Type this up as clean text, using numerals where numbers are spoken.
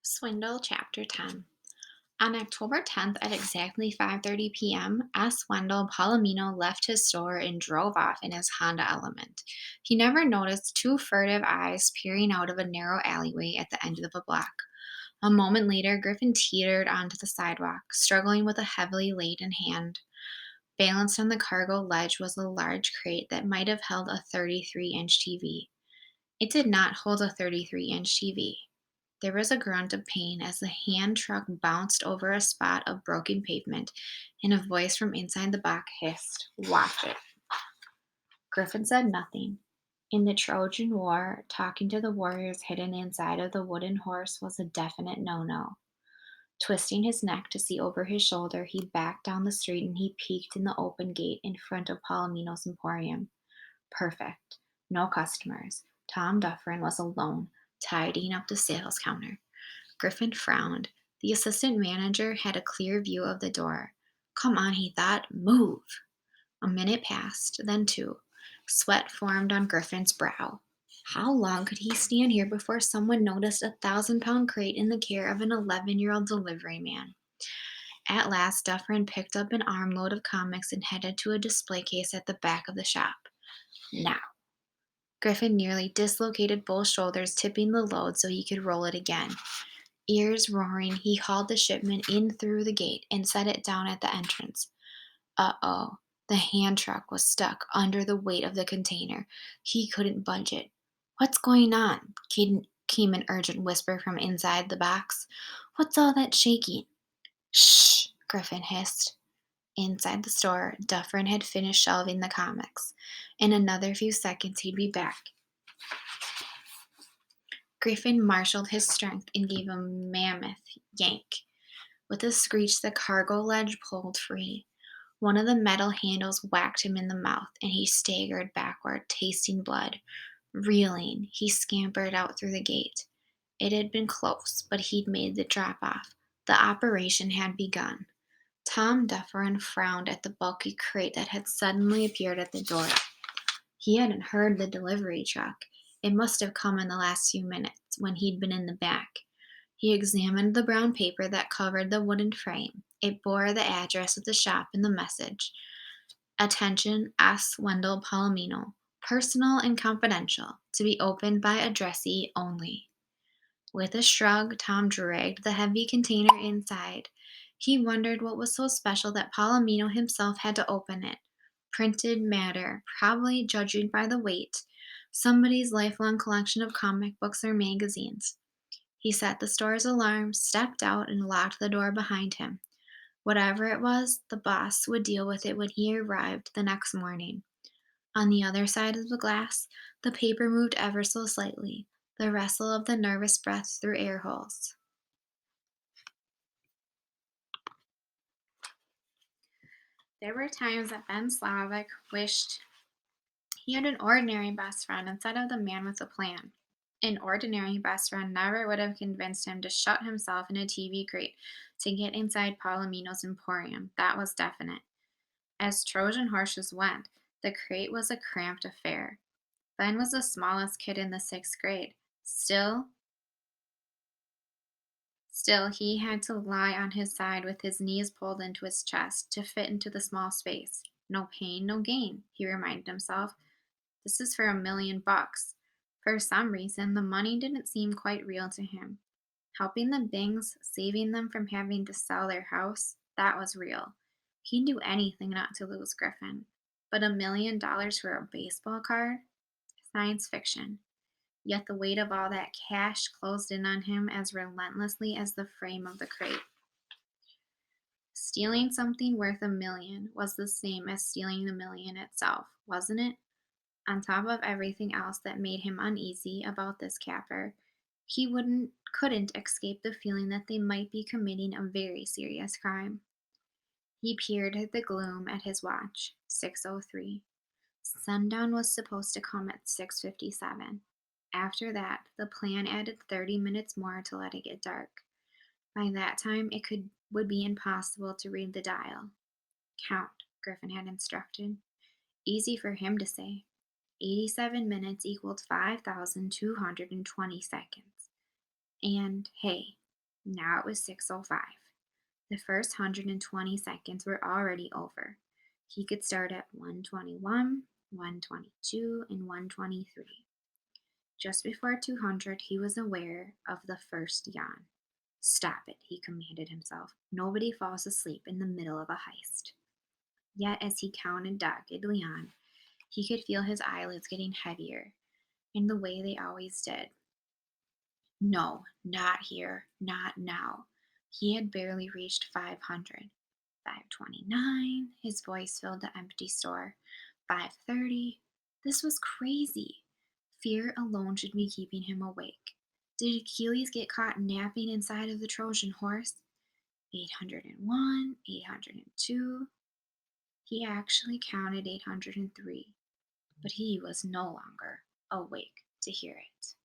Swindle Chapter 10. On October 10th at exactly 5:30 p.m., S. Wendell Palomino left his store and drove off in his Honda Element. He never noticed two furtive eyes peering out of a narrow alleyway at the end of the block. A moment later, Griffin teetered onto the sidewalk, struggling with a heavily laden hand. Balanced on the cargo ledge was a large crate that might have held a 33-inch TV. It did not hold a 33-inch TV. There was a grunt of pain as the hand truck bounced over a spot of broken pavement, and a voice from inside the box hissed, "Watch it." Griffin said nothing. In the Trojan War, talking to the warriors hidden inside of the wooden horse was a definite no-no. Twisting his neck to see over his shoulder, he backed down the street and he peeked in the open gate in front of Palomino's Emporium. Perfect. No customers. Tom Dufferin was alone, tidying up the sales counter. Griffin frowned. The assistant manager had a clear view of the door. Come on, he thought. Move. A minute passed, then two. Sweat formed on Griffin's brow. How long could he stand here before someone noticed a 1,000-pound crate in the care of an 11-year-old delivery man? At last, Dufferin picked up an armload of comics and headed to a display case at the back of the shop. Now. Griffin nearly dislocated both shoulders, tipping the load so he could roll it again. Ears roaring, he hauled the shipment in through the gate and set it down at the entrance. Uh-oh. The hand truck was stuck under the weight of the container. He couldn't budge it. What's going on? Came an urgent whisper from inside the box. What's all that shaking? Shh, Griffin hissed. Inside the store, Dufferin had finished shelving the comics. In another few seconds, he'd be back. Griffin marshaled his strength and gave a mammoth yank. With a screech, the cargo ledge pulled free. One of the metal handles whacked him in the mouth, and he staggered backward, tasting blood. Reeling, he scampered out through the gate. It had been close, but he'd made the drop off. The operation had begun. Tom Dufferin frowned at the bulky crate that had suddenly appeared at the door. He hadn't heard the delivery truck. It must have come in the last few minutes, when he'd been in the back. He examined the brown paper that covered the wooden frame. It bore the address of the shop and the message. Attention, S. Wendell Palomino. Personal and confidential. To be opened by addressee only. With a shrug, Tom dragged the heavy container inside. He wondered what was so special that Palomino himself had to open it. Printed matter, probably judging by the weight. Somebody's lifelong collection of comic books or magazines. He set the store's alarm, stepped out, and locked the door behind him. Whatever it was, the boss would deal with it when he arrived the next morning. On the other side of the glass, the paper moved ever so slightly, the rustle of the nervous breath through air holes. There were times that Ben Slavic wished he had an ordinary best friend instead of the man with a plan. An ordinary best friend never would have convinced him to shut himself in a TV crate to get inside Palomino's Emporium. That was definite. As Trojan horses went, the crate was a cramped affair. Ben was the smallest kid in the sixth grade. Still, he had to lie on his side with his knees pulled into his chest to fit into the small space. No pain, no gain, he reminded himself. This is for $1,000,000. For some reason, the money didn't seem quite real to him. Helping the Bings, saving them from having to sell their house, that was real. He'd do anything not to lose Griffin. But $1,000,000 for a baseball card? Science fiction. Yet the weight of all that cash closed in on him as relentlessly as the frame of the crate. Stealing something worth $1,000,000 was the same as stealing the million itself, wasn't it? On top of everything else that made him uneasy about this capper, he couldn't escape the feeling that they might be committing a very serious crime. He peered at the gloom at his watch. 6:03. Sundown was supposed to come at 6:57. After that, the plan added 30 minutes more to let it get dark. By that time, would be impossible to read the dial. Count, Griffin had instructed. Easy for him to say. 87 minutes equaled 5,220 seconds. And hey, Now it was 6:05. The first 120 seconds were already over. He could start at 121, 122, and 123. Just before 200, he was aware of the first yawn. Stop it, he commanded himself. Nobody falls asleep in the middle of a heist. Yet, as he counted doggedly on, he could feel his eyelids getting heavier, in the way they always did. No, not here, not now. He had barely reached 500. 529, his voice filled the empty store. 530. This was crazy. Fear alone should be keeping him awake. Did Achilles get caught napping inside of the Trojan horse? 801, 802. He actually counted 803, but he was no longer awake to hear it.